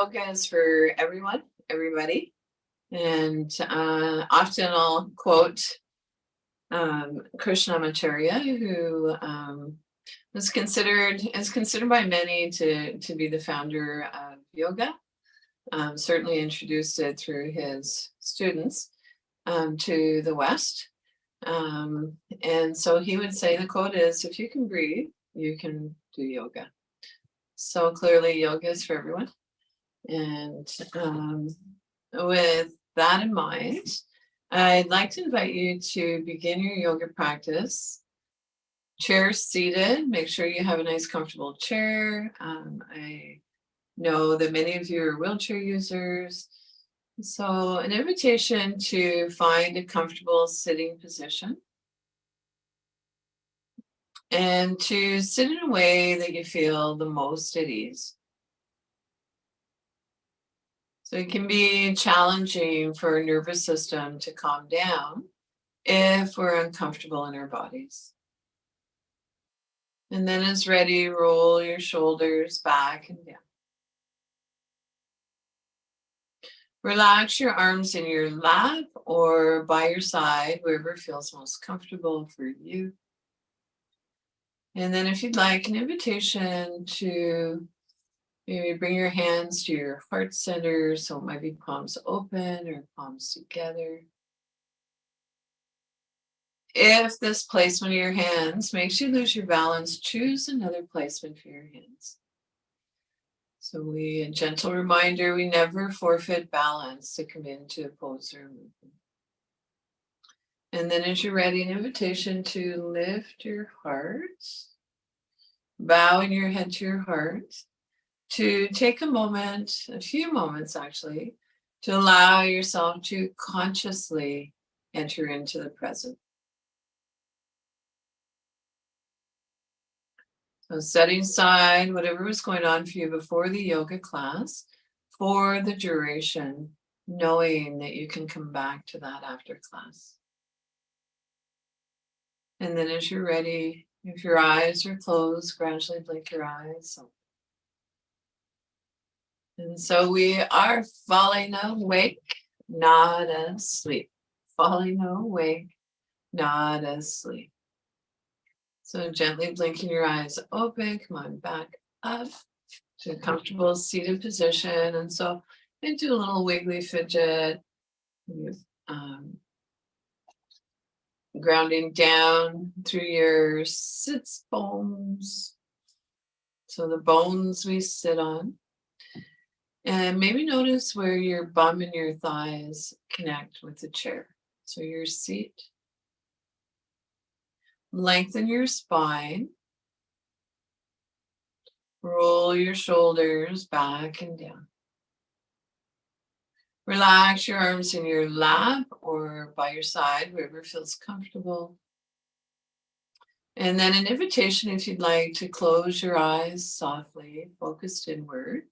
yoga is for everyone, everybody. And often I'll quote Krishnamacharya, who is considered by many to be the founder of yoga. Certainly introduced it through his students to the West. And so he would say, the quote is, if you can breathe, you can do yoga. So clearly yoga is for everyone. And with that in mind, I'd like to invite you to begin your yoga practice. Chair seated, make sure you have a nice comfortable chair. I know that many of you are wheelchair users. So an invitation to find a comfortable sitting position and to sit in a way that you feel the most at ease. So it can be challenging for our nervous system to calm down if we're uncomfortable in our bodies. And then as ready, roll your shoulders back and down. Relax your arms in your lap or by your side, wherever feels most comfortable for you. And then if you'd like, an invitation to maybe bring your hands to your heart center. So it might be palms open or palms together. If this placement of your hands makes you lose your balance, choose another placement for your hands. So a gentle reminder, we never forfeit balance to come into a pose or movement. And then as you're ready, an invitation to lift your heart, bowing your head to your heart, to take a moment, a few moments actually, to allow yourself to consciously enter into the present. So setting aside whatever was going on for you before the yoga class for the duration, knowing that you can come back to that after class. And then as you're ready, if your eyes are closed, gradually blink your eyes. And so we are falling awake, not asleep. Falling awake, not asleep. So gently blinking your eyes open, come on back up to a comfortable seated position. And so and do a little wiggly fidget, grounding down through your sits bones. So the bones we sit on. And maybe notice where your bum and your thighs connect with the chair. So your seat. Lengthen your spine. Roll your shoulders back and down. Relax your arms in your lap or by your side, wherever feels comfortable. And then an invitation, if you'd like, to close your eyes softly, focused inward,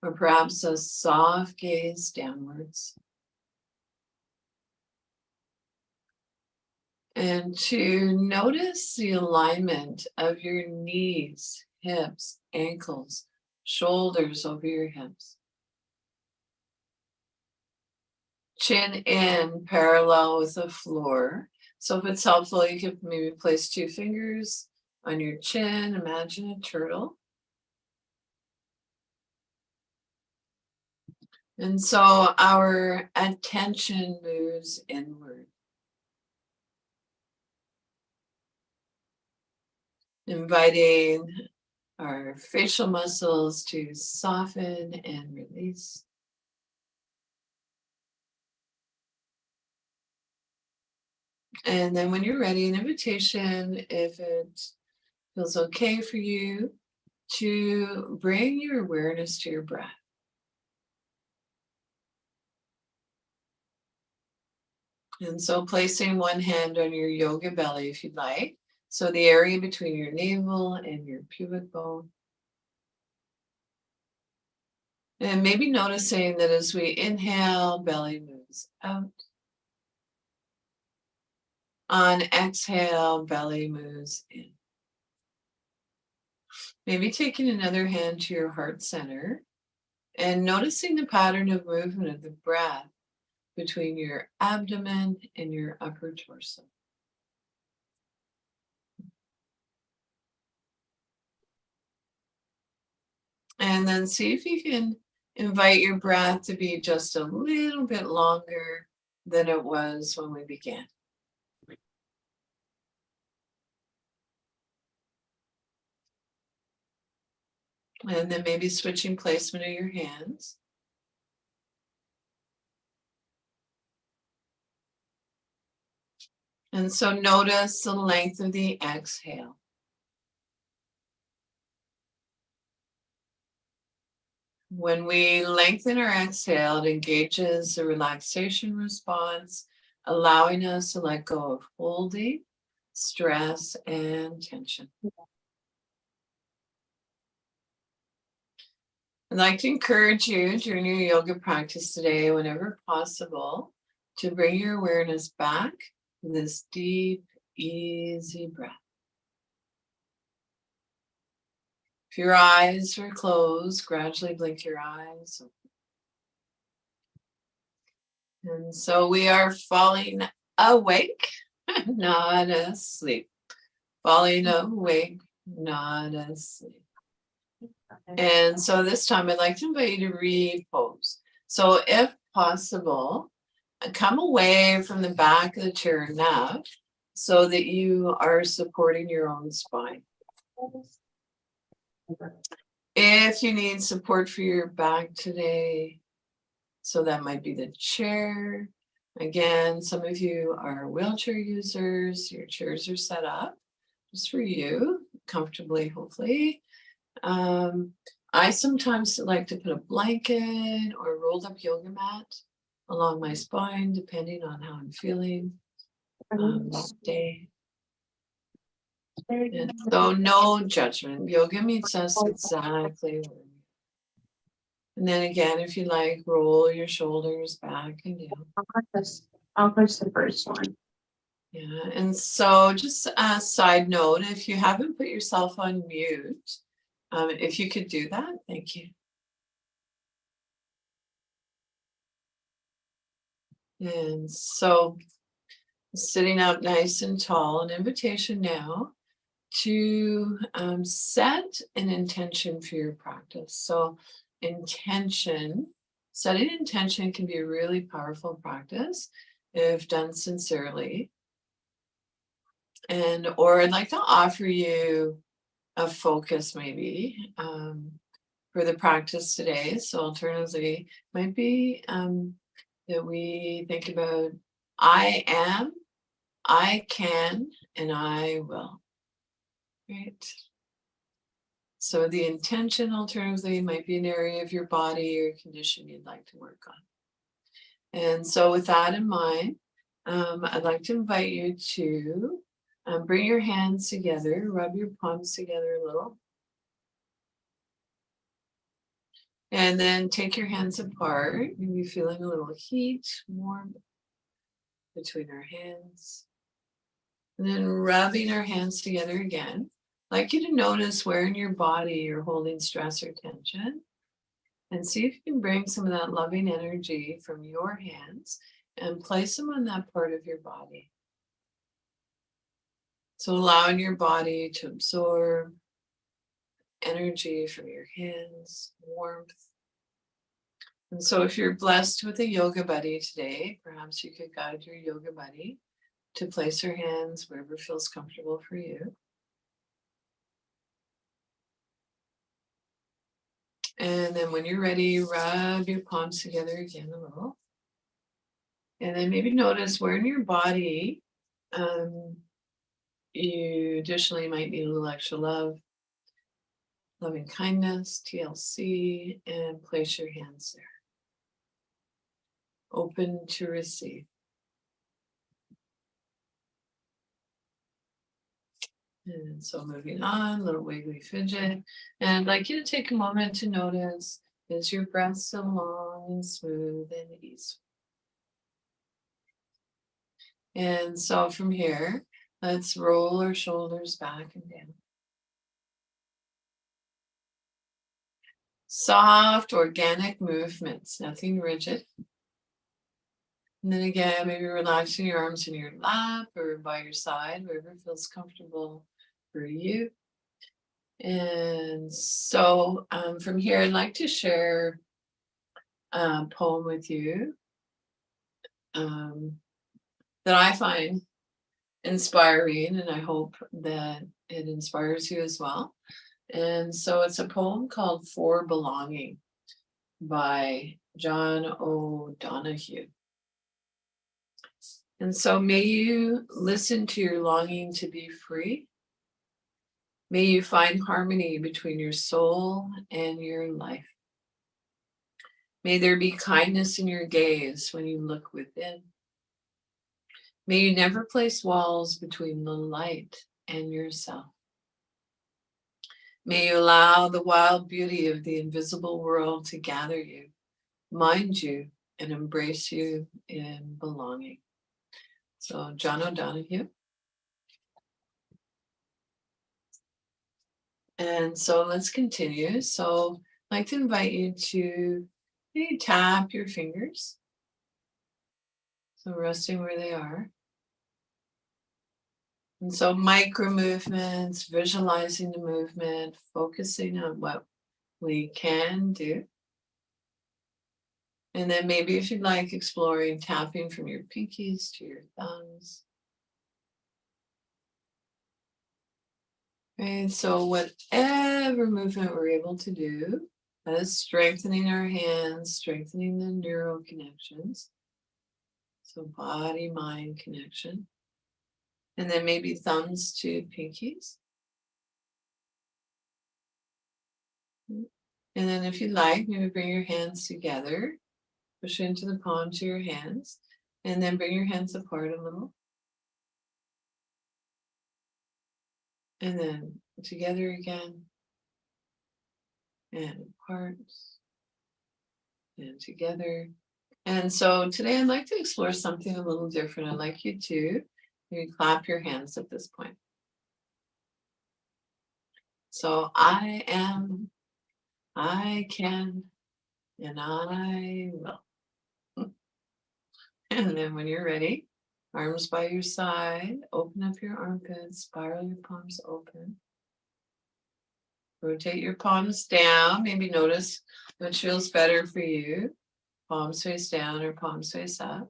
or perhaps a soft gaze downwards. And to notice the alignment of your knees, hips, ankles, shoulders over your hips. Chin in parallel with the floor. So if it's helpful, you could maybe place 2 fingers on your chin. Imagine a turtle. And so our attention moves inward. Inviting our facial muscles to soften and release. And then when you're ready, an invitation, if it feels okay for you, to bring your awareness to your breath. And so placing one hand on your yoga belly if you'd like. So the area between your navel and your pubic bone. And maybe noticing that as we inhale, belly moves out. On exhale, belly moves in. Maybe taking another hand to your heart center and noticing the pattern of movement of the breath between your abdomen and your upper torso. And then see if you can invite your breath to be just a little bit longer than it was when we began. And then maybe switching placement of your hands. And so notice the length of the exhale. When we lengthen our exhale, it engages the relaxation response, allowing us to let go of holding, stress, and tension. I'd like to encourage you during your yoga practice today, whenever possible, to bring your awareness back to this deep, easy breath. If your eyes are closed, gradually blink your eyes. And so we are falling awake, not asleep. Falling awake, not asleep. And so this time I'd like to invite you to repose. So if possible, come away from the back of the chair now so that you are supporting your own spine. If you need support for your back today, so that might be the chair. Again, some of you are wheelchair users. Your chairs are set up just for you, comfortably, hopefully. I sometimes like to put a blanket or a rolled up yoga mat along my spine, depending on how I'm feeling that day. And so no judgment. Yoga meets us exactly where we are. And then again, if you like, roll your shoulders back and down. I'll push the first one. Yeah, and so just a side note, if you haven't put yourself on mute, if you could do that, thank you. And so sitting up nice and tall, an invitation now to set an intention for your practice. So setting intention can be a really powerful practice if done sincerely. Or I'd like to offer you a focus maybe for the practice today. So alternatively, might be that we think about I am, I can, and I will. Right? So the intention alternatively might be an area of your body or condition you'd like to work on. And so with that in mind, I'd like to invite you to bring your hands together, rub your palms together a little. And then take your hands apart, maybe feeling a little heat, warmth between our hands. And then rubbing our hands together again. I'd like you to notice where in your body you're holding stress or tension. And see if you can bring some of that loving energy from your hands and place them on that part of your body. So allowing your body to absorb energy from your hands, warmth. And so if you're blessed with a yoga buddy today, perhaps you could guide your yoga buddy to place her hands wherever feels comfortable for you. And then when you're ready, rub your palms together again a little. And then maybe notice where in your body you additionally might need a little extra love, loving kindness, TLC, and place your hands there. Open to receive. And so moving on, little wiggly fidget. And I'd like you to take a moment to notice, is your breath so long and smooth and easy? And so from here, let's roll our shoulders back and down. Soft, organic movements, nothing rigid. And then again, maybe relaxing your arms in your lap or by your side, wherever feels comfortable for you. And so from here, I'd like to share a poem with you that I find inspiring, and I hope that it inspires you as well. And so it's a poem called For Belonging by John O'Donohue. And so may you listen to your longing to be free. May you find harmony between your soul and your life. May there be kindness in your gaze when you look within. May you never place walls between the light and yourself. May you allow the wild beauty of the invisible world to gather you, mind you, and embrace you in belonging. So, John O'Donohue. And so let's continue. So I'd like to invite you to maybe tap your fingers. So resting where they are. And so micro movements, visualizing the movement, focusing on what we can do. And then maybe if you'd like, exploring tapping from your pinkies to your thumbs. And so whatever movement we're able to do, that is strengthening our hands, strengthening the neural connections. So body-mind connection. And then maybe thumbs to pinkies. And then if you like, maybe bring your hands together, push into the palms of your hands, and then bring your hands apart a little. And then together again, and apart, and together. And so today I'd like to explore something a little different. I'd like you to maybe clap your hands at this point. So I am, I can, and I will. And then when you're ready, arms by your side, open up your armpits, spiral your palms open. Rotate your palms down. Maybe notice which feels better for you. Palms face down or palms face up.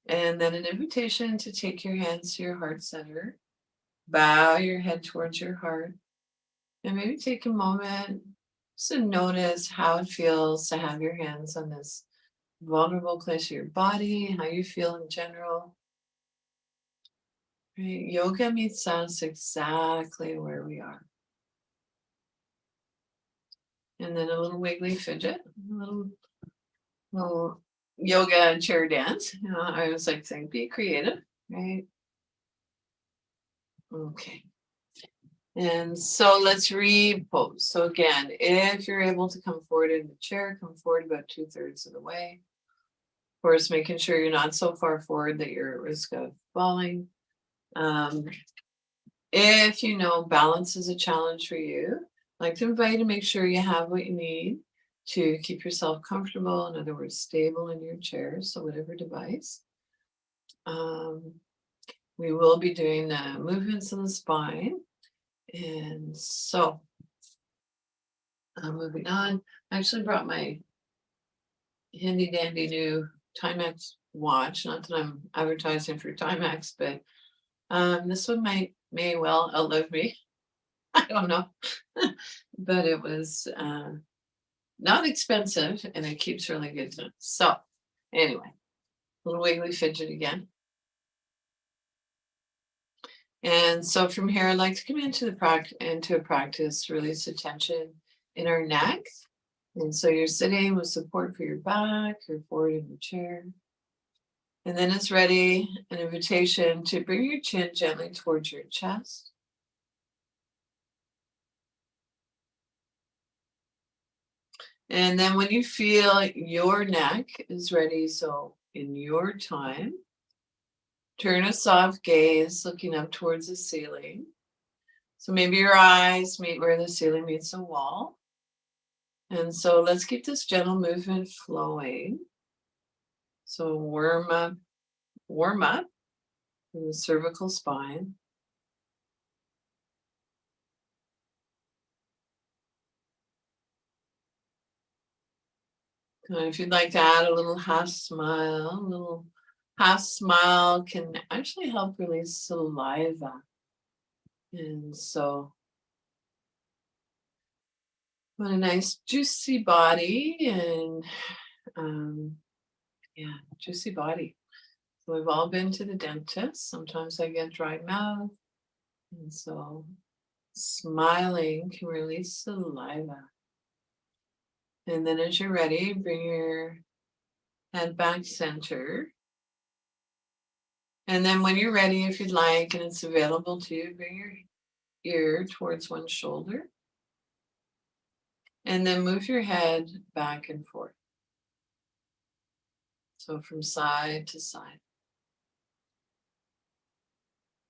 And then an invitation to take your hands to your heart center. Bow your head towards your heart. And maybe take a moment just to notice how it feels to have your hands on this vulnerable place of your body, how you feel in general. Right? Yoga meets us exactly where we are. And then a little wiggly fidget, a little yoga chair dance. You know, I always like to think, be creative, right? Okay. And so let's repose. So again, if you're able to come forward in the chair, come forward about 2/3 of the way. Of course, making sure you're not so far forward that you're at risk of falling. If you know balance is a challenge for you, I'd like to invite you to make sure you have what you need to keep yourself comfortable, in other words, stable in your chair, so whatever device. We will be doing movements in the spine. And so, moving on, I actually brought my handy dandy new Timex watch, not that I'm advertising for Timex, but this one may well outlive me. I don't know, but it was not expensive and it keeps really good time. So anyway, little wiggly fidget again. And so from here, I'd like to come into a practice to release the tension in our neck. And so you're sitting with support for your back, you're forward in your chair. And then it's ready, an invitation to bring your chin gently towards your chest. And then when you feel your neck is ready, so in your time, turn a soft gaze looking up towards the ceiling. So maybe your eyes meet where the ceiling meets the wall. And so let's keep this gentle movement flowing. So warm up in the cervical spine. And if you'd like to add a little half smile, can actually help release saliva. And so, what a nice juicy body and juicy body. So we've all been to the dentist. Sometimes I get dry mouth. And so smiling can release saliva. And then as you're ready, bring your head back center. And then when you're ready, if you'd like, and it's available to you, bring your ear towards one shoulder. And then move your head back and forth. So from side to side.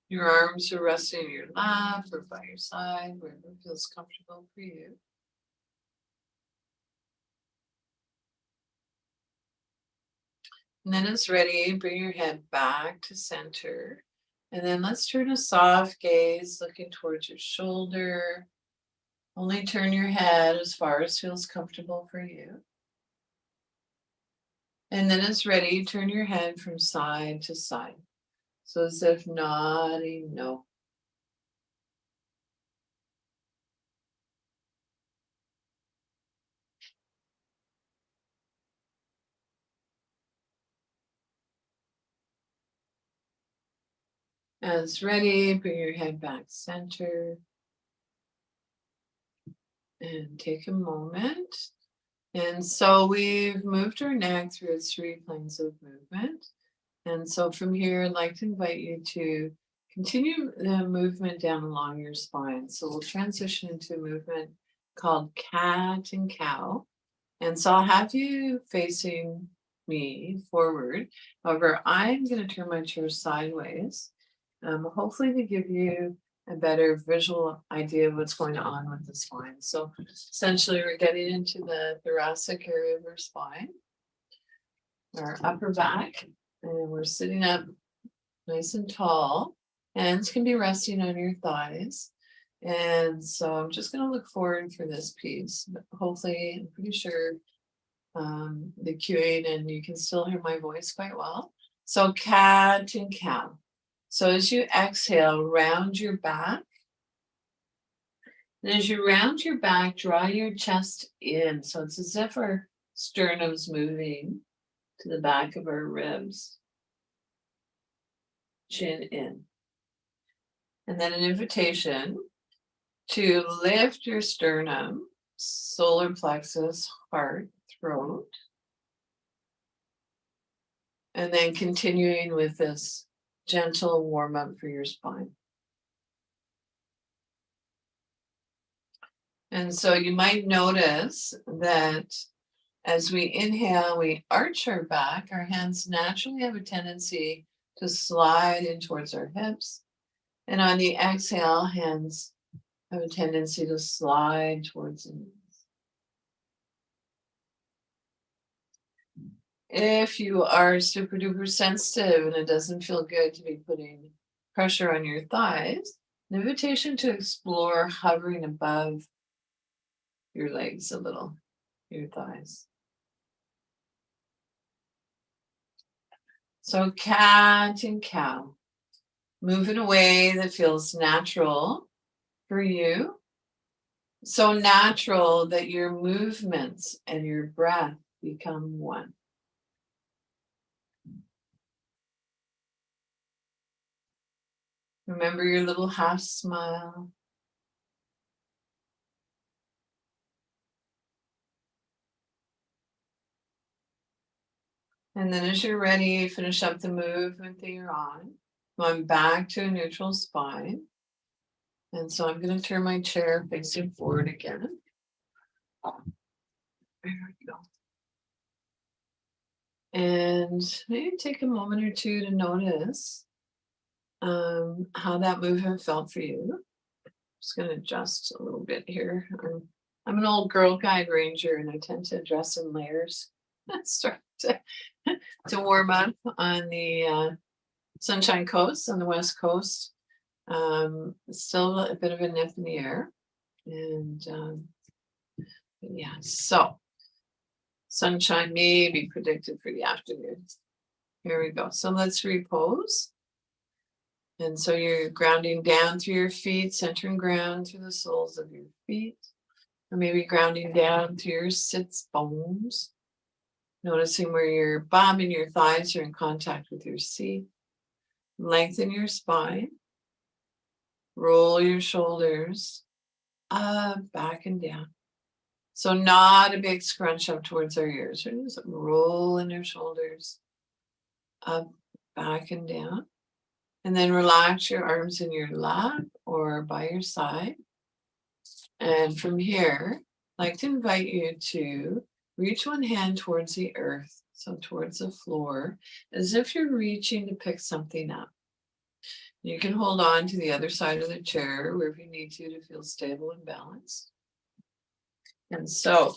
Your arms are resting in your lap or by your side, wherever feels comfortable for you. And then it's ready, bring your head back to center. And then let's turn a soft gaze looking towards your shoulder. Only turn your head as far as feels comfortable for you. And then it's ready, turn your head from side to side. So as if nodding no. As ready, bring your head back center. And take a moment. And so we've moved our neck through its 3 planes of movement. And so from here, I'd like to invite you to continue the movement down along your spine. So we'll transition into a movement called cat and cow. And so I'll have you facing me forward. However, I'm going to turn my chair sideways, hopefully to give you a better visual idea of what's going on with the spine. So essentially we're getting into the thoracic area of our spine, our upper back, and we're sitting up nice and tall. Hands can be resting on your thighs. And so I'm just going to look forward for this piece. Hopefully, I'm pretty sure the cueing and you can still hear my voice quite well. So cat and cow. So as you exhale, round your back. And as you round your back, draw your chest in. So it's as if our sternum's moving to the back of our ribs. Chin in. And then an invitation to lift your sternum, solar plexus, heart, throat. And then continuing with this gentle warm up for your spine. And so you might notice that as we inhale, we arch our back. Our hands naturally have a tendency to slide in towards our hips. And on the exhale, hands have a tendency to slide towards the knees. If you are super duper sensitive and it doesn't feel good to be putting pressure on your thighs, an invitation to explore hovering above your legs a little, your thighs. So cat and cow. Move in a way that feels natural for you. So natural that your movements and your breath become one. Remember your little half smile. And then as you're ready, finish up the movement that you're on. Going back to a neutral spine. And so I'm going to turn my chair facing forward again. There we go. And maybe take a moment or two to notice how that movement felt for you. Just going to adjust a little bit here. I'm an old Girl Guide ranger and I tend to dress in layers. Start to warm up on the Sunshine Coast, on the West Coast. Still a bit of a nip in the air. And yeah, so sunshine may be predicted for the afternoon. Here we go. So let's repose. And so you're grounding down through your feet, centering ground through the soles of your feet. Or maybe grounding down to your sits bones. Noticing where your bum and your thighs are in contact with your seat. Lengthen your spine. Roll your shoulders up, back, and down. So not a big scrunch up towards our ears. We're just rolling your shoulders up, back, and down. And then relax your arms in your lap or by your side. And from here, I'd like to invite you to reach one hand towards the earth, so towards the floor, as if you're reaching to pick something up. You can hold on to the other side of the chair wherever you need to feel stable and balanced. And so,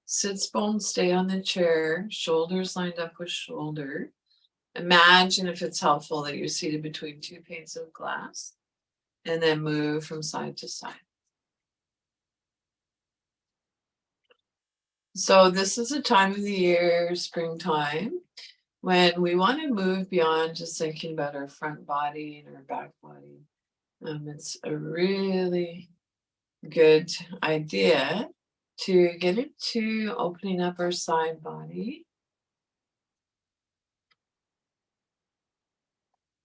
sits bones stay on the chair, shoulders lined up with shoulder. Imagine, if it's helpful, that you're seated between two panes of glass, and then move from side to side. So this is a time of the year, springtime, when we want to move beyond just thinking about our front body and our back body. It's a really good idea to get into opening up our side body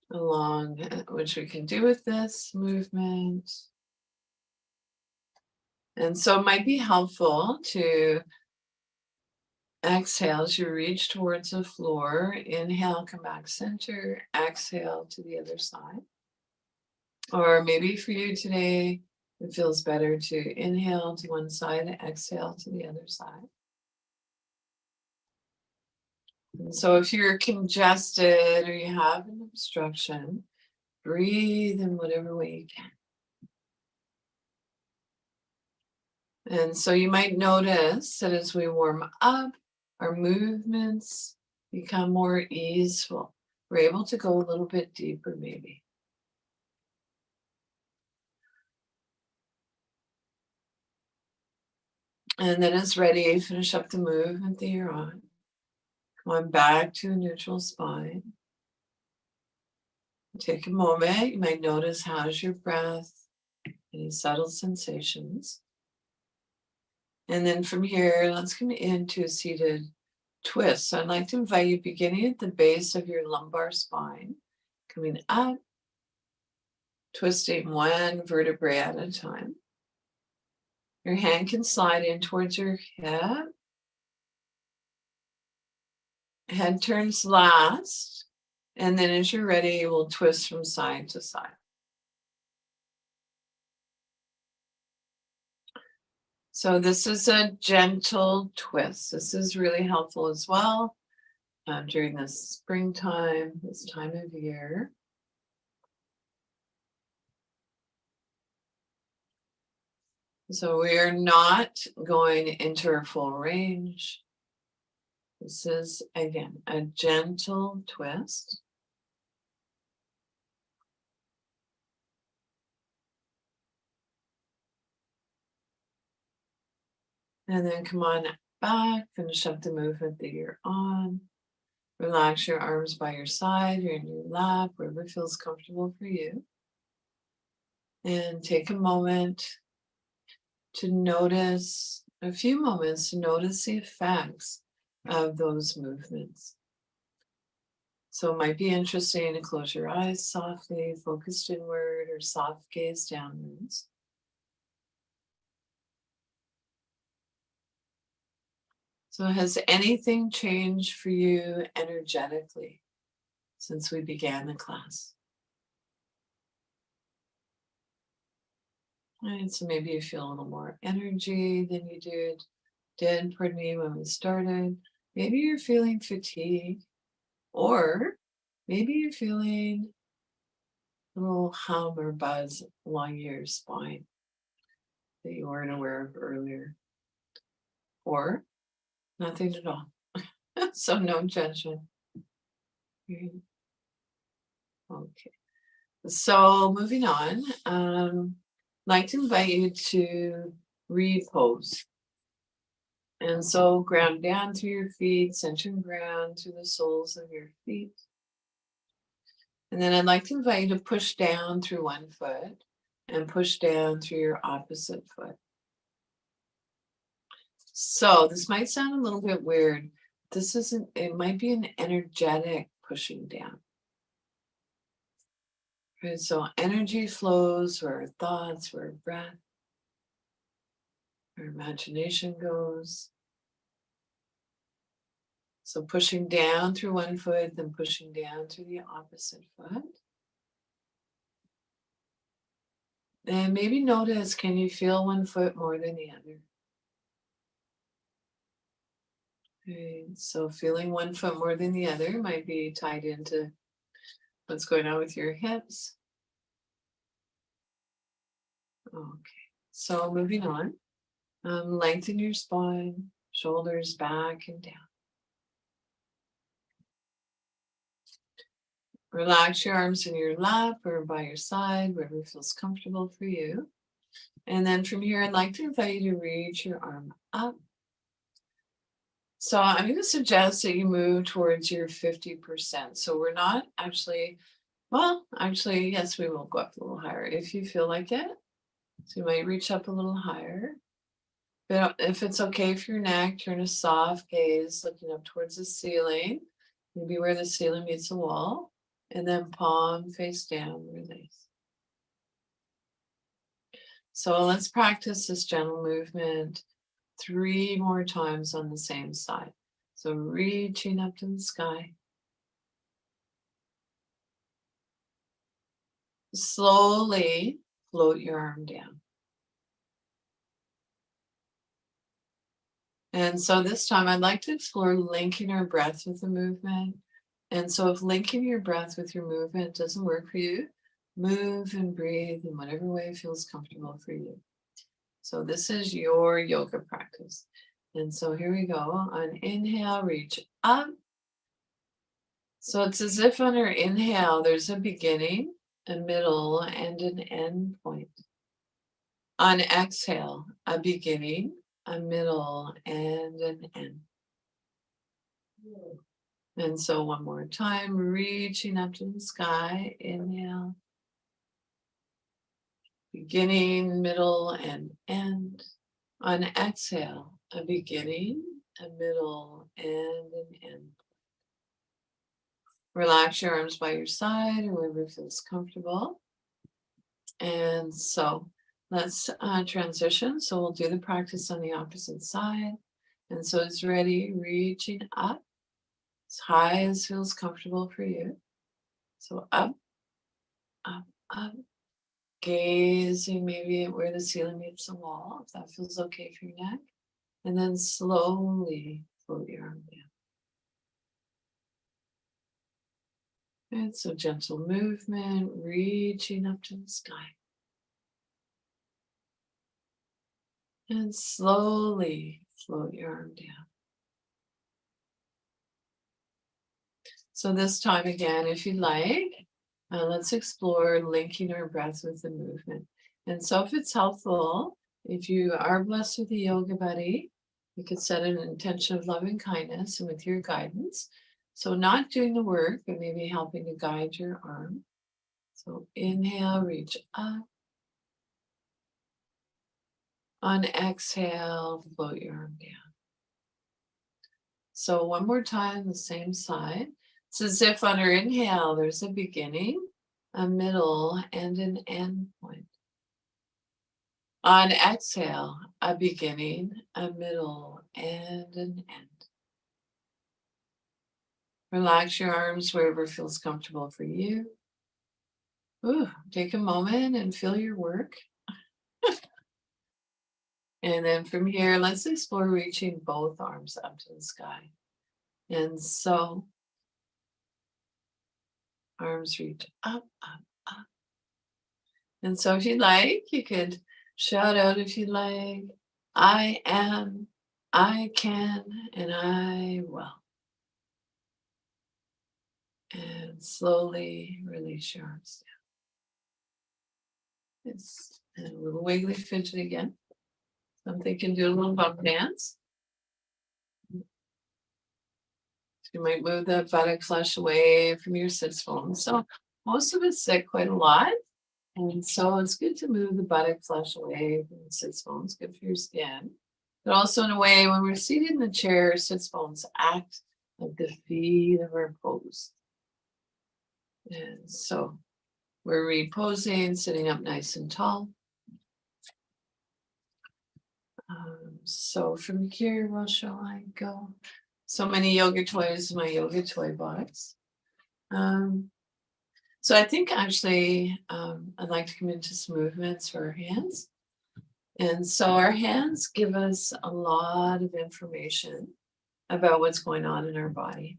along, which we can do with this movement. And so it might be helpful to exhale as you reach towards the floor. Inhale, come back center. Exhale to the other side. Or maybe for you today, it feels better to inhale to one side and exhale to the other side. And so if you're congested or you have an obstruction, breathe in whatever way you can. And so you might notice that as we warm up, our movements become more easeful. We're able to go a little bit deeper, maybe. And then it's ready, finish up the movement that you're on. Come on back to a neutral spine. Take a moment. You might notice, how's your breath? Any subtle sensations? And then from here, let's come into a seated twist. So I'd like to invite you, beginning at the base of your lumbar spine, coming up, twisting one vertebrae at a time. Your hand can slide in towards your hip. Head turns last. And then as you're ready, we'll twist from side to side. So this is a gentle twist. This is really helpful as well during this springtime, this time of year. So we are not going into our full range. This is, again, a gentle twist. And then come on back, finish up the movement that you're on. Relax your arms by your side, or in your lap, wherever feels comfortable for you. And take a moment to notice, a few moments to notice the effects of those movements. So it might be interesting to close your eyes softly, focused inward, or soft gaze downwards. So has anything changed for you energetically since we began the class? Right, so maybe you feel a little more energy than you did, pardon me, when we started. Maybe you're feeling fatigue, or maybe you're feeling a little hum or buzz along your spine that you weren't aware of earlier. or nothing at all. So no judgment. Okay. So moving on, I'd like to invite you to repose. And so ground down through your feet, center and ground through the soles of your feet. And then I'd like to invite you to push down through one foot and push down through your opposite foot. So this might sound a little bit weird. This isn't, it might be an energetic pushing down. Right, so energy flows where our thoughts, where our breath, our imagination goes. So pushing down through one foot, then pushing down through the opposite foot. And maybe notice, can you feel one foot more than the other? Okay, so feeling one foot more than the other might be tied into what's going on with your hips. Okay, so moving on. Lengthen your spine, shoulders back and down. Relax your arms in your lap or by your side, wherever feels comfortable for you. And then from here, I'd like to invite you to reach your arm up. So I'm going to suggest that you move towards your 50%. So we're not actually, well, actually, yes, we will go up a little higher if you feel like it. So you might reach up a little higher. But if it's okay for your neck, turn a soft gaze looking up towards the ceiling, maybe where the ceiling meets the wall, and then palm face down, release. So let's practice this gentle movement 3 more times on the same side. So reaching up to the sky. Slowly float your arm down. And so this time I'd like to explore linking our breath with the movement. And so if linking your breath with your movement doesn't work for you, move and breathe in whatever way feels comfortable for you. So this is your yoga practice. And so here we go. On inhale, reach up. So it's as if on our inhale, there's a beginning, a middle, and an end point. On exhale, a beginning, a middle, and an end. And so one more time, reaching up to the sky, inhale. Beginning, middle, and end. On exhale, a beginning, a middle, and an end. Relax your arms by your side or wherever feels comfortable. And so let's transition. So we'll do the practice on the opposite side. And so it's ready, reaching up as high as feels comfortable for you. So up, up, up. Gazing maybe at where the ceiling meets the wall, if that feels okay for your neck. And then slowly float your arm down. And so gentle movement, reaching up to the sky. And slowly float your arm down. So this time again, if you'd like, let's explore linking our breath with the movement. And so if it's helpful, if you are blessed with a yoga buddy, you could set an intention of loving kindness and with your guidance. So not doing the work, but maybe helping to guide your arm. So inhale, reach up. On exhale, float your arm down. So one more time, the same side. It's as if on our inhale, there's a beginning, a middle, and an end point. On exhale, a beginning, a middle, and an end. Relax your arms wherever feels comfortable for you. Ooh, take a moment and feel your work. And then from here, let's explore reaching both arms up to the sky. And so arms reach up, up, up. And so if you'd like, you could shout out if you'd like, I am I can and I will. And slowly release your arms down. Yes. And a little wiggly fidget again. So I'm thinking do a little bump dance. You might move the buttock flesh away from your sits bones. So most of us sit quite a lot. And so it's good to move the buttock flesh away from the sits bones, good for your skin. But also in a way, when we're seated in the chair, sits bones act like the feet of our pose. And so we're reposing, sitting up nice and tall. So from here, where shall I go? So many yoga toys in my yoga toy box. So I think actually I'd like to come into some movements for our hands. And so our hands give us a lot of information about what's going on in our body.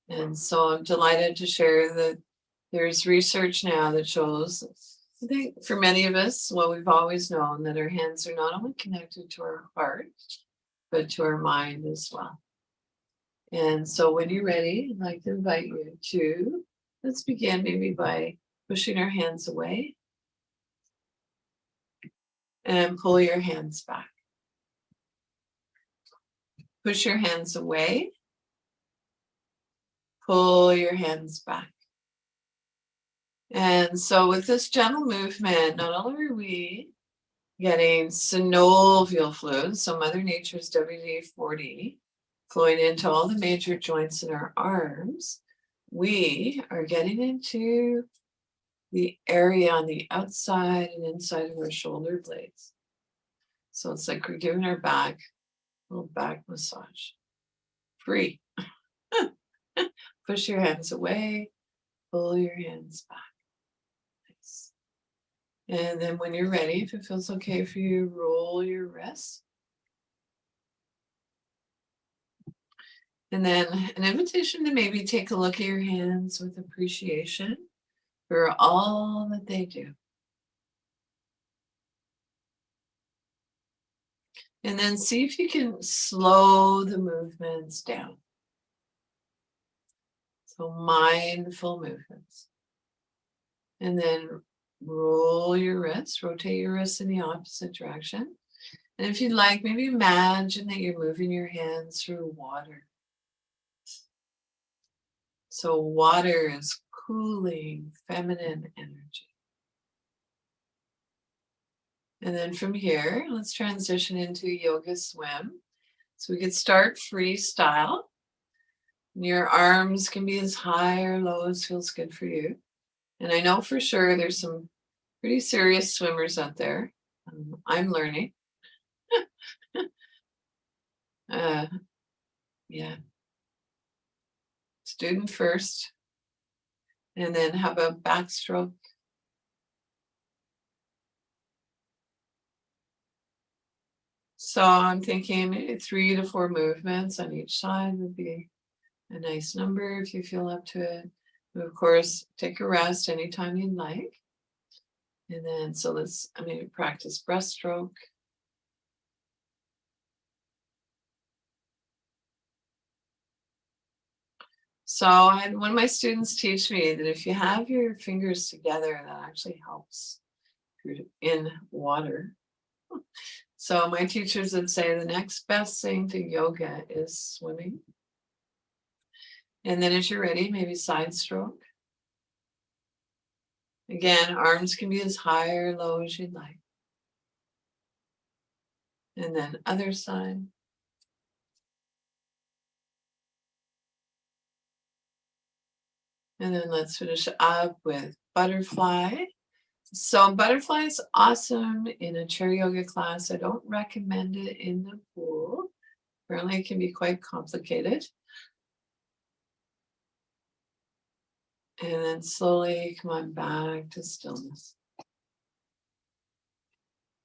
And so I'm delighted to share that there's research now that shows, I think for many of us, what we've always known, that our hands are not only connected to our heart, but to our mind as well. And so when you're ready, I'd like to invite you to, let's begin maybe by pushing our hands away and pull your hands back. Push your hands away, pull your hands back. And so with this gentle movement, not only are we getting synovial fluid, so Mother Nature's WD-40, flowing into all the major joints in our arms, we are getting into the area on the outside and inside of our shoulder blades. So it's like we're giving our back a little back massage. Free. Push your hands away, pull your hands back. Nice. And then when you're ready, if it feels okay for you, roll your wrists. And then an invitation to maybe take a look at your hands with appreciation for all that they do. And then see if you can slow the movements down. So mindful movements. And then roll your wrists, rotate your wrists in the opposite direction. And if you'd like, maybe imagine that you're moving your hands through water. So water is cooling, feminine energy. And then from here, let's transition into yoga swim. So we could start freestyle. Your arms can be as high or low as feels good for you. And I know for sure there's some pretty serious swimmers out there. I'm learning. Yeah. Student first. And then how about backstroke? So I'm thinking maybe 3 to 4 movements on each side would be a nice number if you feel up to it. But of course, take a rest anytime you'd like. And then, so let's, practice breaststroke. So I had one of my students teach me that if you have your fingers together, that actually helps if you're in water. So my teachers would say the next best thing to yoga is swimming. And then as you're ready, maybe side stroke. Again, arms can be as high or low as you'd like. And then other side. And then let's finish up with butterfly. So butterfly is awesome in a chair yoga class. I don't recommend it in the pool. Apparently it can be quite complicated. And then slowly come on back to stillness.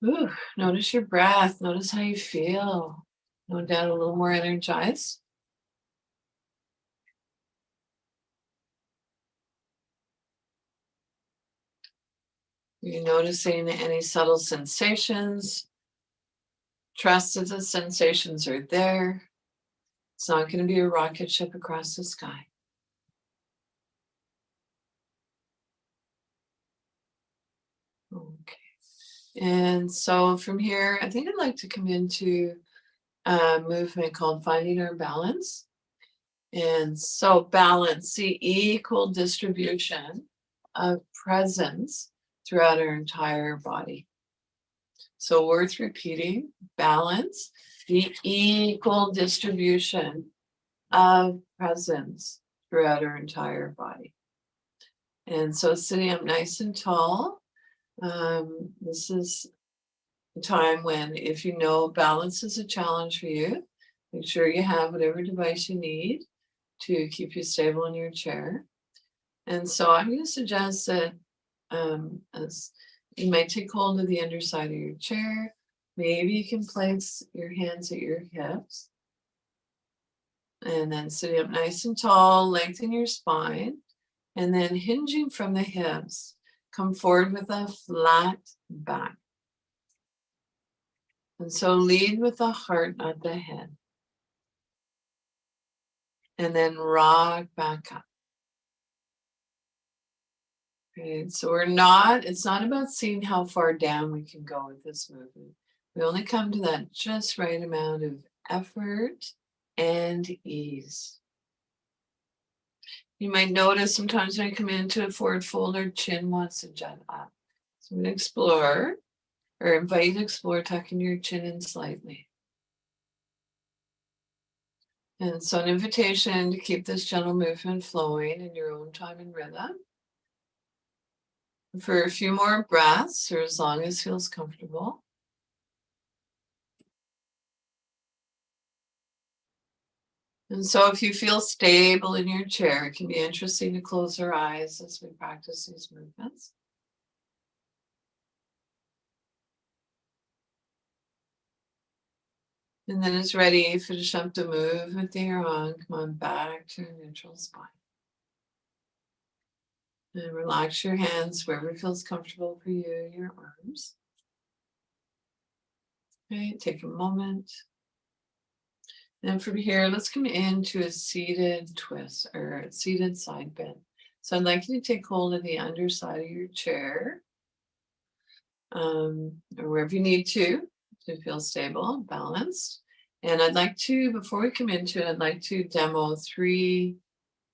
Ooh, notice your breath. Notice how you feel. No doubt a little more energized. You're noticing any subtle sensations, Trust that the sensations are there. It's not going to be a rocket ship across the sky. Okay. And so from here, I think I'd like to come into a movement called Finding Our Balance. And so balance, the equal distribution of presence throughout our entire body. So worth repeating, balance, the equal distribution of presence throughout our entire body. And so sitting up nice and tall, this is a time when, if you know balance is a challenge for you, make sure you have whatever device you need to keep you stable in your chair. And so I'm going to suggest that as you might take hold of the underside of your chair, maybe you can place your hands at your hips. And then sitting up nice and tall, lengthen your spine. And then hinging from the hips, come forward with a flat back. And so lead with the heart, not the head. And then rock back up. Okay, so it's not about seeing how far down we can go with this movement. We only come to that just right amount of effort and ease. You might notice sometimes when I come into a forward fold, our chin wants to jut up. So I'm going to explore, or invite you to explore tucking your chin in slightly. And so an invitation to keep this gentle movement flowing in your own time and rhythm. For a few more breaths, or as long as feels comfortable. And so if you feel stable in your chair, it can be interesting to close our eyes as we practice these movements. And then it's ready, finish up the movement that you're on. Come on back to your neutral spine. And relax your hands wherever feels comfortable for you, your arms. Okay, take a moment. And from here, let's come into a seated twist or a seated side bend. So I'd like you to take hold of the underside of your chair, or wherever you need to feel stable, balanced. And I'd like to, before we come into it, I'd like to demo 3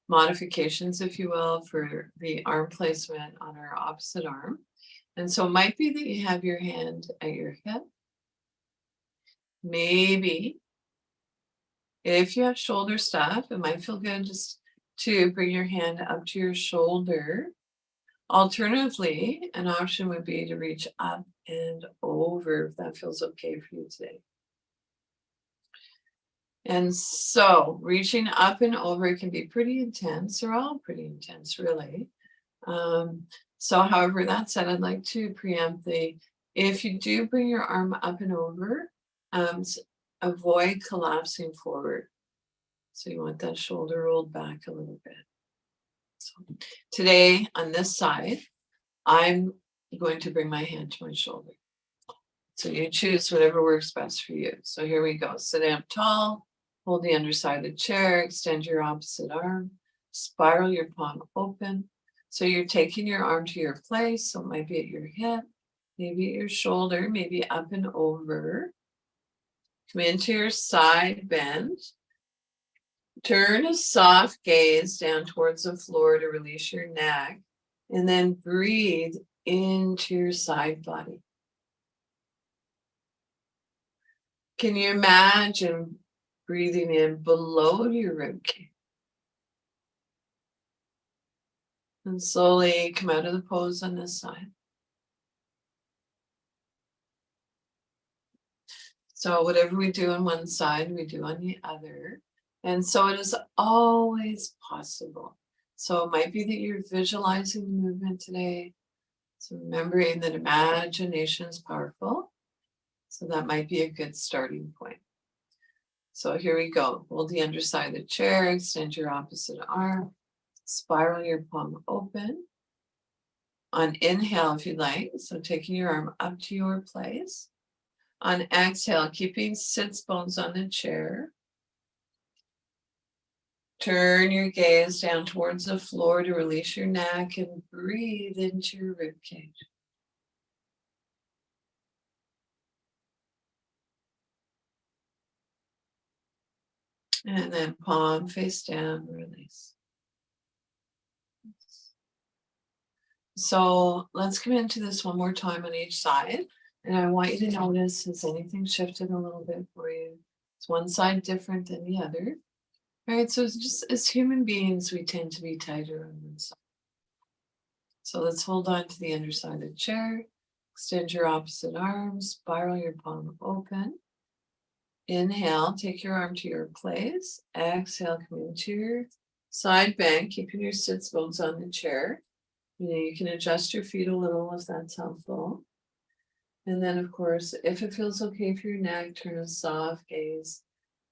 modifications, if you will, for the arm placement on our opposite arm. And so it might be that you have your hand at your hip. Maybe if you have shoulder stuff, it might feel good just to bring your hand up to your shoulder. Alternatively, an option would be to reach up and over, if that feels okay for you today. And so reaching up and over can be pretty intense. They're all pretty intense, really. So however, that said, I'd like to preempt if you do bring your arm up and over, avoid collapsing forward. So you want that shoulder rolled back a little bit. So today on this side, I'm going to bring my hand to my shoulder. So you choose whatever works best for you. So here we go. Sit up tall, hold the underside of the chair, extend your opposite arm, spiral your palm open. So you're taking your arm to your place. So it might be at your hip, maybe at your shoulder, maybe up and over. Come into your side bend. Turn a soft gaze down towards the floor to release your neck, and then breathe into your side body. Can you imagine breathing in below your ribcage? And slowly come out of the pose on this side. So whatever we do on one side, we do on the other. And so it is always possible. So it might be that you're visualizing the movement today. So remembering that imagination is powerful. So that might be a good starting point. So here we go. Hold the underside of the chair, extend your opposite arm, spiral your palm open. On inhale, if you'd like, so taking your arm up to your place. On exhale, keeping sits bones on the chair. Turn your gaze down towards the floor to release your neck and breathe into your rib cage. And then palm face down, release. So let's come into this one more time on each side. And I want you to notice, has anything shifted a little bit for you? Is one side different than the other? All right, so it's just as human beings, we tend to be tighter on one side. So let's hold on to the underside of the chair. Extend your opposite arm, spiral your palm open. Inhale, take your arm to your place. Exhale, come into your side bend, keeping your sits bones on the chair. You can adjust your feet a little if that's helpful. And then, of course, if it feels okay for your neck, turn a soft gaze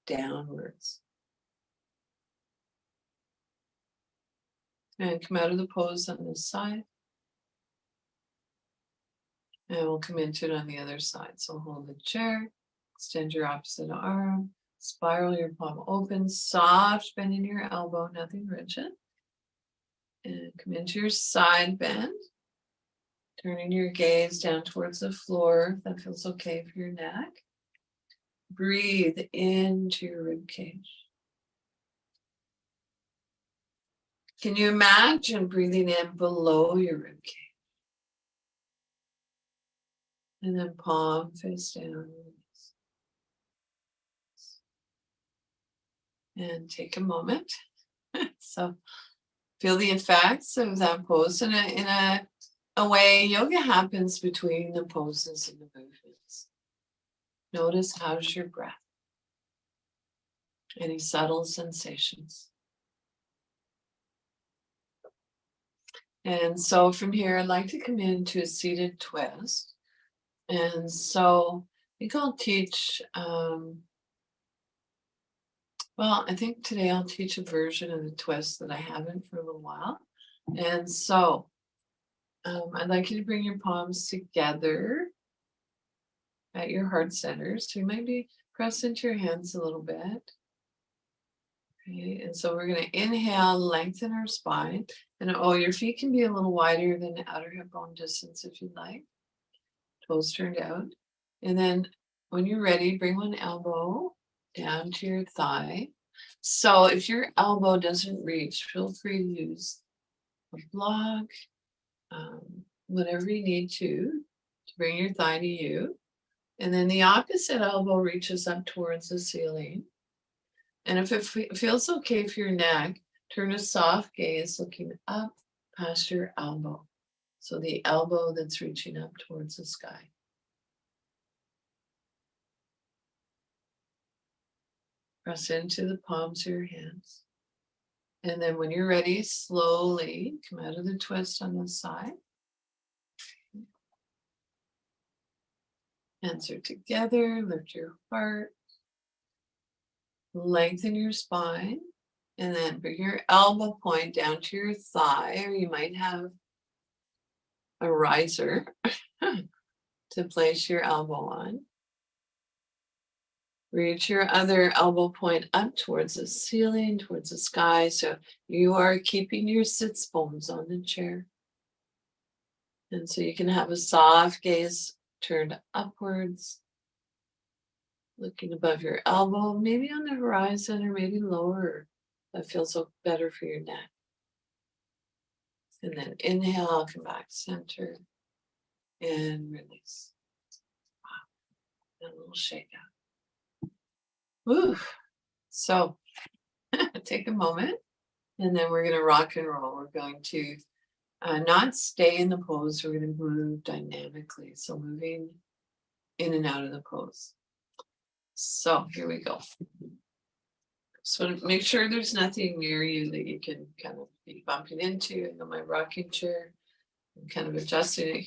downwards. And come out of the pose on this side. And we'll come into it on the other side. So hold the chair, extend your opposite arm, spiral your palm open, soft bend in your elbow, nothing rigid. And come into your side bend, turning your gaze down towards the floor. If that feels okay for your neck. Breathe into your rib cage. Can you imagine breathing in below your rib cage? And then palm face down. And take a moment. So feel the effects of that pose. In a way, yoga happens between the poses and the movements. Notice how's your breath. Any subtle sensations. And so from here, I'd like to come into a seated twist. And so I think I'll teach, I think today I'll teach a version of the twist that I haven't for a little while. And so I'd like you to bring your palms together at your heart center. So you might be press into your hands a little bit. Okay, and so we're going to inhale, lengthen our spine. And your feet can be a little wider than the outer hip bone distance if you'd like. Toes turned out. And then when you're ready, bring one elbow down to your thigh. So if your elbow doesn't reach, feel free to use a block, whatever you need to bring your thigh to you. And then the opposite elbow reaches up towards the ceiling. And if it feels okay for your neck, turn a soft gaze looking up past your elbow. So the elbow that's reaching up towards the sky. Press into the palms of your hands. And then when you're ready, slowly come out of the twist on the side. Hands are together, lift your heart. Lengthen your spine. And then bring your elbow point down to your thigh, or you might have a riser to place your elbow on. Reach your other elbow point up towards the ceiling, towards the sky. So you are keeping your sits bones on the chair. And so you can have a soft gaze turned upwards, looking above your elbow, maybe on the horizon or maybe lower. That feels better for your neck. And then inhale, come back center and release. Wow. And a little shake out. Woo. So take a moment and then we're going to rock and roll. We're going to not stay in the pose. We're going to move dynamically. So moving in and out of the pose. So here we go. So make sure there's nothing near you that you can kind of be bumping into. In my rocking chair, I'm kind of adjusting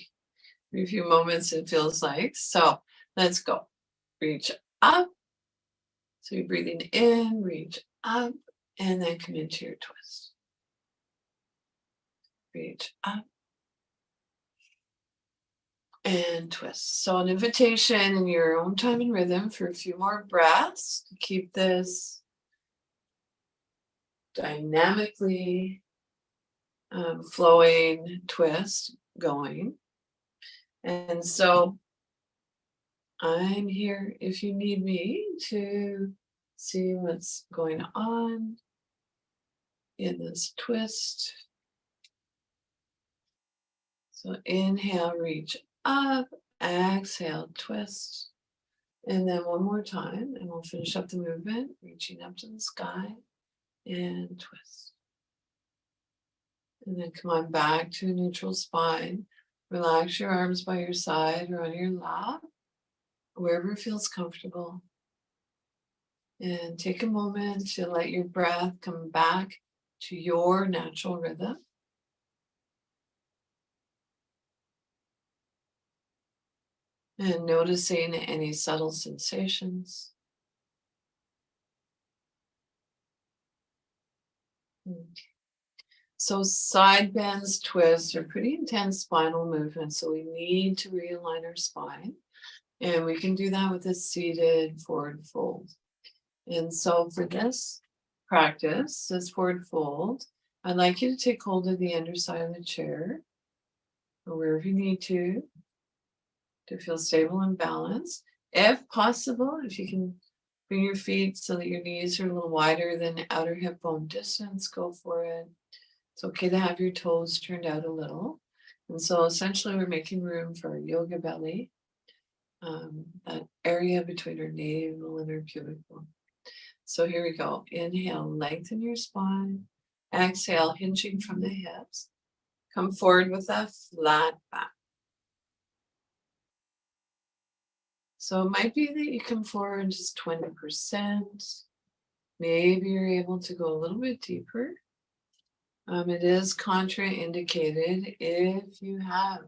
every few moments, it feels like. So let's go. Reach up. So you're breathing in, reach up, and then come into your twist. Reach up. and twist. So an invitation in your own time and rhythm for a few more breaths to keep this dynamically flowing twist going. And so I'm here if you need me to see what's going on in this twist. So inhale, reach up, exhale, twist. And then one more time, and we'll finish up the movement, reaching up to the sky and twist. And then come on back to a neutral spine. Relax your arms by your side or on your lap, wherever feels comfortable. And take a moment to let your breath come back to your natural rhythm. And noticing any subtle sensations. So side bends, twists are pretty intense spinal movements, so we need to realign our spine. And we can do that with a seated forward fold. And so for this practice, this forward fold, I'd like you to take hold of the underside of the chair, or wherever you need to feel stable and balanced. If possible, if you can bring your feet so that your knees are a little wider than outer hip bone distance, go for it. It's okay to have your toes turned out a little. And so essentially we're making room for our yoga belly, that area between our navel and our pubic bone. So here we go. Inhale, lengthen your spine. Exhale, hinging from the hips. Come forward with a flat back. So it might be that you come forward just 20%. Maybe you're able to go a little bit deeper. It is contraindicated if you have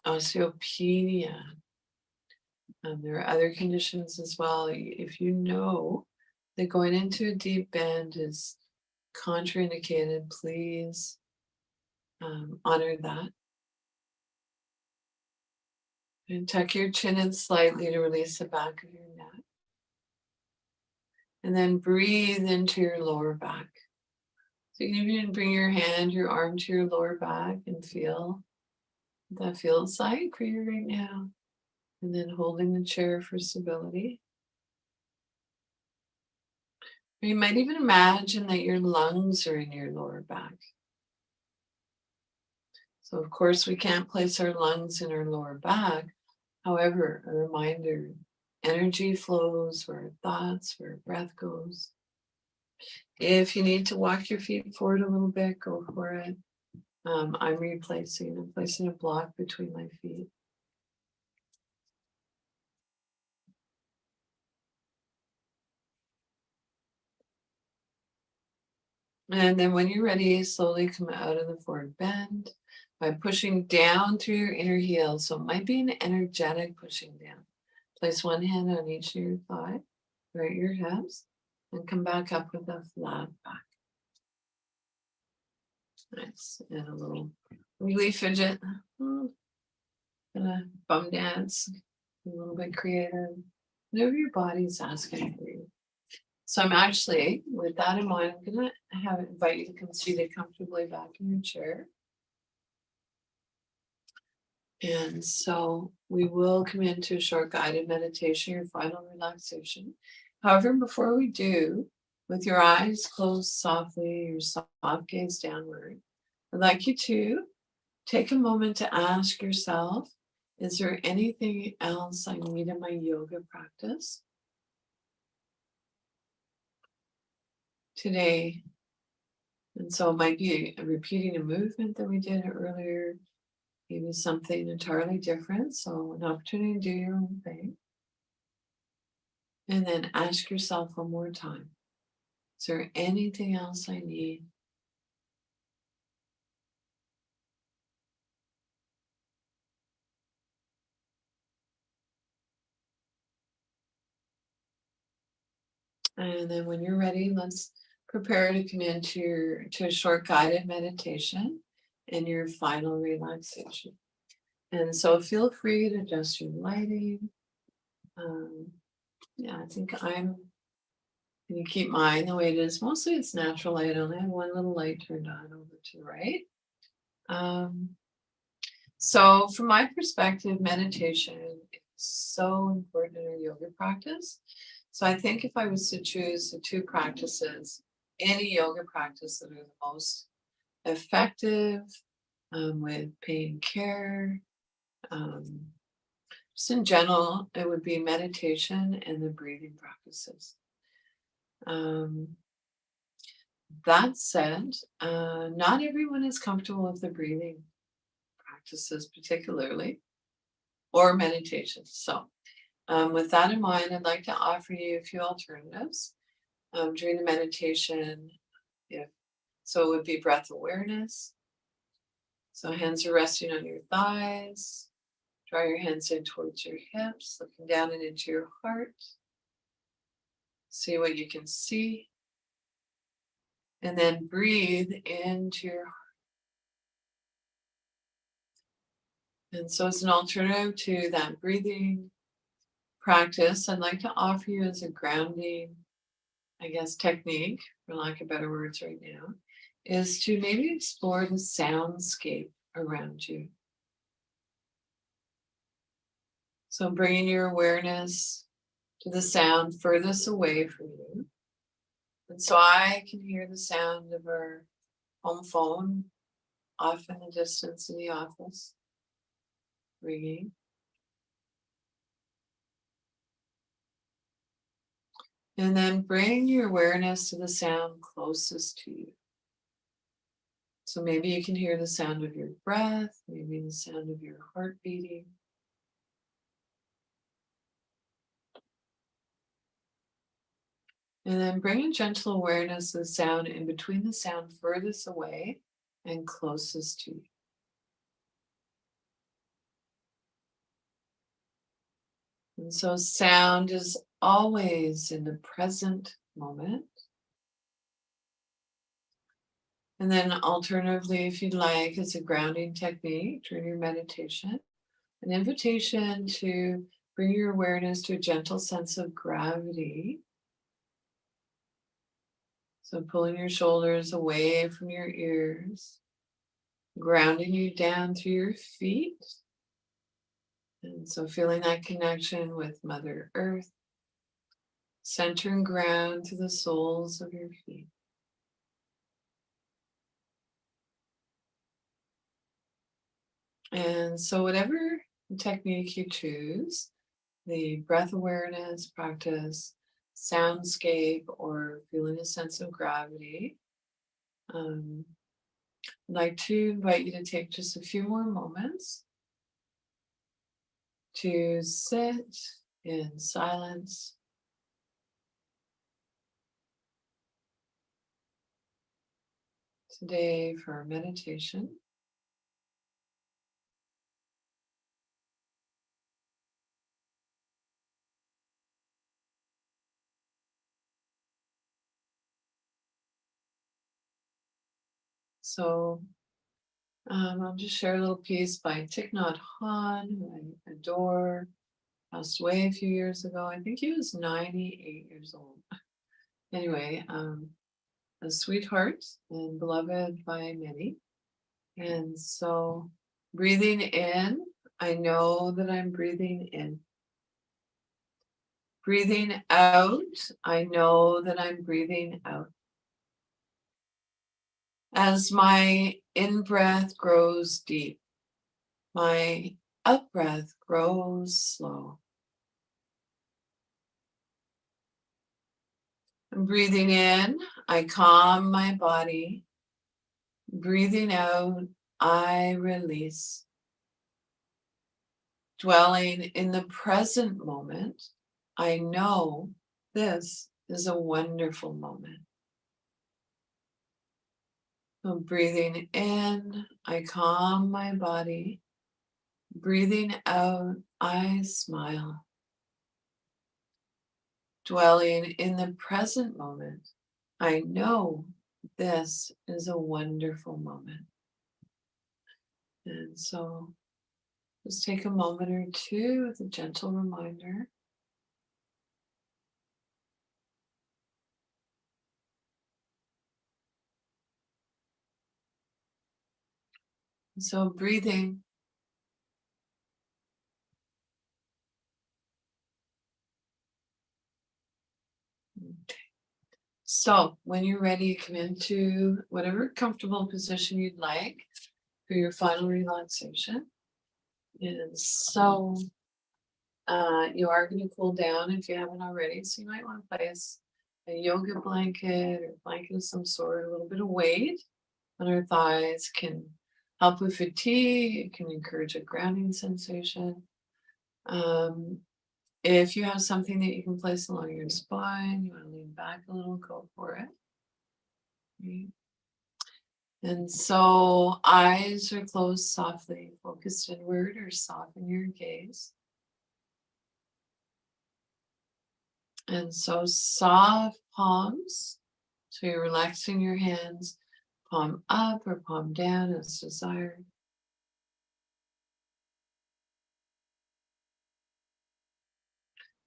osteopenia. There are other conditions as well. If you know that going into a deep bend is contraindicated, please honor that. And tuck your chin in slightly to release the back of your neck. And then breathe into your lower back. So you can even bring your hand, your arm to your lower back and feel what that feels like for you right now. And then holding the chair for stability. Or you might even imagine that your lungs are in your lower back. So of course we can't place our lungs in our lower back. However, a reminder, energy flows where thoughts, where breath goes. If you need to walk your feet forward a little bit, go for it. I'm placing a block between my feet. And then when you're ready, slowly come out of the forward bend by pushing down through your inner heel. So it might be an energetic pushing down. Place one hand on each of your thigh, right your hips, and come back up with a flat back. Nice. And a little relief fidget. Gonna bum dance, a little bit creative. Whatever your body's asking for you. So I'm actually, with that in mind, I'm gonna invite you to come seated comfortably back in your chair. And so we will come into a short guided meditation, your final relaxation. However, before we do, with your eyes closed softly, your soft gaze downward, I'd like you to take a moment to ask yourself, is there anything else I need in my yoga practice today? And so it might be repeating a movement that we did earlier, maybe something entirely different. So an opportunity to do your own thing. And then ask yourself one more time, is there anything else I need? And then when you're ready, let's prepare to come into a short guided meditation and your final relaxation. And so feel free to adjust your lighting. Yeah, I think I'm going to keep mine the way it is. Mostly it's natural light. I only have one little light turned on over to the right. So from my perspective, meditation is so important in our yoga practice. So I think if I was to choose the two practices, any yoga practice that are the most effective with pain care, just in general, it would be meditation and the breathing practices. That said, not everyone is comfortable with the breathing practices particularly, or meditation. So with that in mind, I'd like to offer you a few alternatives during the meditation. So it would be breath awareness. So hands are resting on your thighs. Draw your hands in towards your hips, looking down and into your heart. See what you can see. And then breathe into your heart. And so as an alternative to that breathing practice, I'd like to offer you as a grounding, I guess, technique, for lack of better words right now, is to maybe explore the soundscape around you. So bringing your awareness to the sound furthest away from you. And so I can hear the sound of our home phone off in the distance in the office, ringing. And then bring your awareness to the sound closest to you. So maybe you can hear the sound of your breath, maybe the sound of your heart beating. And then bring a gentle awareness to the sound in between the sound furthest away and closest to you. And so sound is always in the present moment. And then alternatively, if you'd like, as a grounding technique during your meditation, an invitation to bring your awareness to a gentle sense of gravity. So pulling your shoulders away from your ears, grounding you down through your feet. And so feeling that connection with Mother Earth, center and ground to the soles of your feet. And so whatever technique you choose, the breath awareness practice, soundscape, or feeling a sense of gravity, I'd like to invite you to take just a few more moments to sit in silence. Today for our meditation. So I'll just share a little piece by Thich Nhat Hanh, who I adore, passed away a few years ago. I think he was 98 years old. Anyway, a sweetheart and beloved by many. And so breathing in, I know that I'm breathing in. Breathing out, I know that I'm breathing out. As my in-breath grows deep, my out-breath grows slow. I'm breathing in, I calm my body. Breathing out, I release. Dwelling in the present moment, I know this is a wonderful moment. So breathing in, I calm my body. Breathing out, I smile. Dwelling in the present moment, I know this is a wonderful moment. And so Just take a moment or two with a gentle reminder. So breathing. Okay. So when you're ready, come into whatever comfortable position you'd like for your final relaxation. And so you are going to cool down if you haven't already. So you might want to place a yoga blanket or blanket of some sort. A little bit of weight on our thighs can help with fatigue. It can encourage a grounding sensation. If you have something that you can place along your spine, you want to lean back a little, go for it. Okay. And so eyes are closed softly, focused inward, or soften your gaze. And so soft palms. So you're relaxing your hands, palm up or palm down as desired.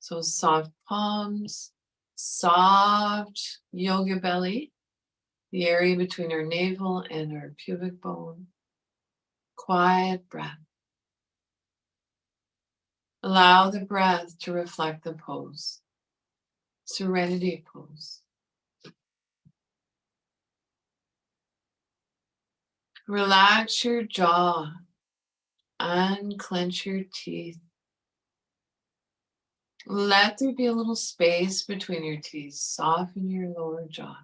So soft palms, soft yoga belly, the area between our navel and our pubic bone. Quiet breath. Allow the breath to reflect the pose. Serenity pose. Relax your jaw. Unclench your teeth. Let there be a little space between your teeth. Soften your lower jaw.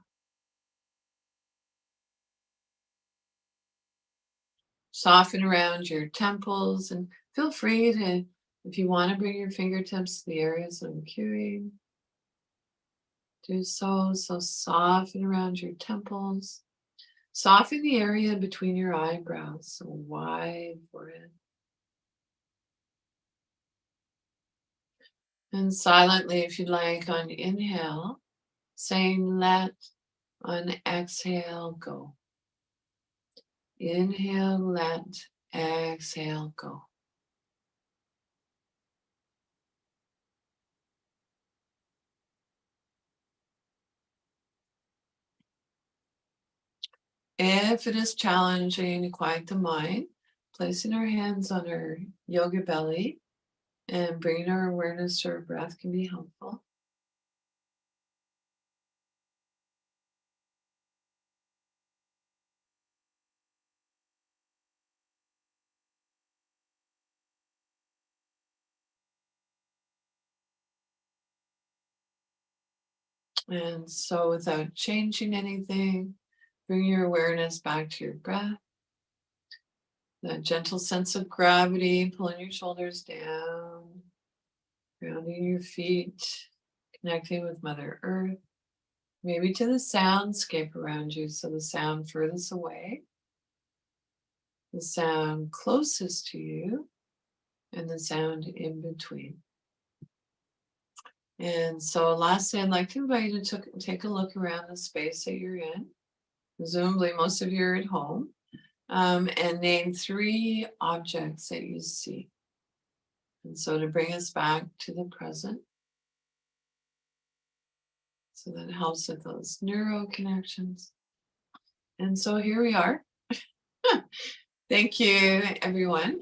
Soften around your temples and feel free to, if you want to bring your fingertips to the areas that I'm cueing, do so. So soften around your temples. Soften the area between your eyebrows, so wide forehead. And silently, if you'd like, on inhale, saying let, on exhale, go. Inhale, let, exhale, go. If it is challenging to quiet the mind, placing our hands on our yoga belly and bringing our awareness to our breath can be helpful. And so without changing anything, bring your awareness back to your breath. That gentle sense of gravity, pulling your shoulders down, grounding your feet, connecting with Mother Earth, maybe to the soundscape around you. So the sound furthest away, the sound closest to you, and the sound in between. And so lastly, I'd like to invite you to take a look around the space that you're in. Presumably most of you are at home. And name 3 objects that you see. And so to bring us back to the present. So that helps with those neuro connections. And so here we are. Thank you, everyone,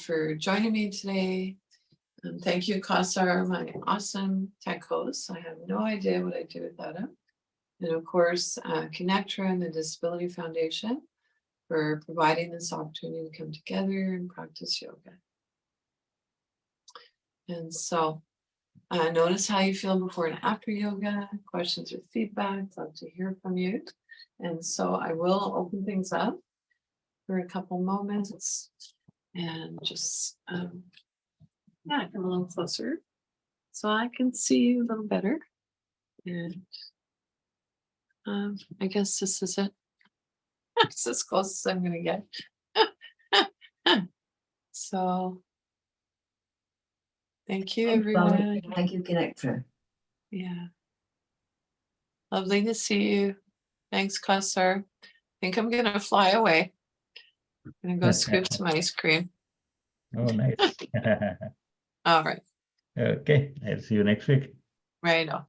for joining me today. Thank you, Kausar, my awesome tech host. I have no idea what I'd do without him. And of course, Connectra and the Disability Foundation for providing this opportunity to come together and practice yoga. And so notice how you feel before and after yoga, questions or feedback. Love to hear from you. And so I will open things up for a couple moments and just, come a little closer so I can see you a little better. And I guess this is it. It's as close as I'm going to get. So thank you, everyone. Thank you, Connector. Yeah. Lovely to see you. Thanks, Kausar. I think I'm going to fly away. I'm going to go scoop some ice cream. Oh, nice. All right, Okay, I'll see you next week. right on.